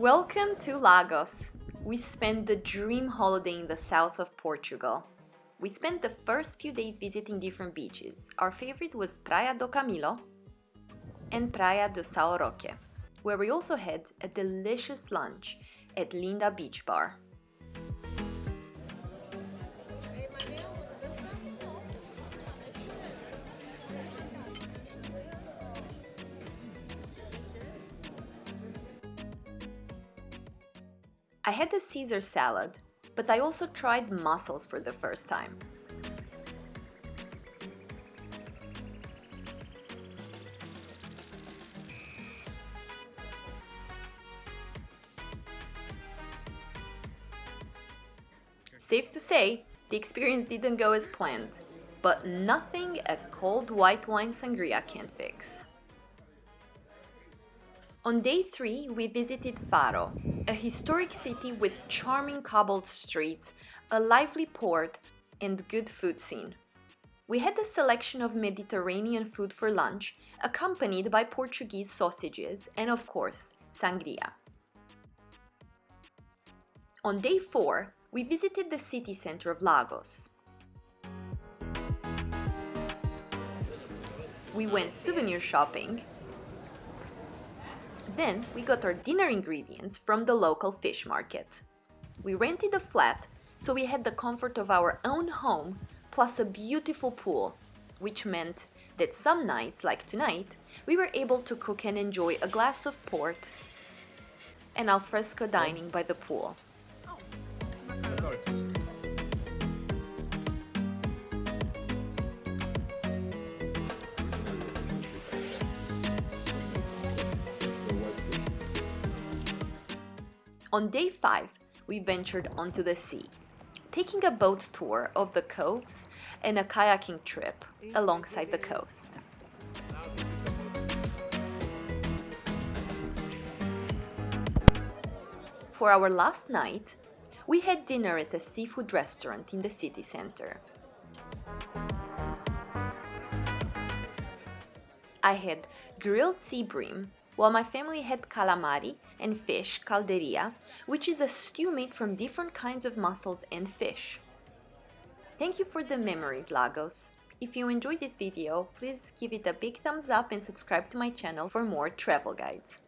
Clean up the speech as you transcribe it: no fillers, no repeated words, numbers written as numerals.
Welcome to Lagos. We spent the dream holiday in the south of Portugal. We spent the first few days visiting different beaches. Our favorite was Praia do Camilo and Praia do Roque, where we also had a delicious lunch at Linda Beach Bar. I had the Caesar salad, but I also tried mussels for the first time. Safe to say, the experience didn't go as planned, but nothing a cold white wine sangria can't fix. On day 3, we visited Faro, a historic city with charming cobbled streets, a lively port, and good food scene. We had a selection of Mediterranean food for lunch, accompanied by Portuguese sausages and, of course, sangria. On day 4, we visited the city center of Lagos. We went souvenir shopping. Then we got our dinner ingredients from the local fish market. We rented a flat, so we had the comfort of our own home plus a beautiful pool, which meant that some nights, like tonight, we were able to cook and enjoy a glass of port and alfresco dining by the pool. On day 5, we ventured onto the sea, taking a boat tour of the coves and a kayaking trip alongside the coast. For our last night, we had dinner at a seafood restaurant in the city center. I had grilled sea bream, while my family had calamari and fish calderia, which is a stew made from different kinds of mussels and fish. Thank you for the memories, Lagos. If you enjoyed this video, please give it a big thumbs up and subscribe to my channel for more travel guides.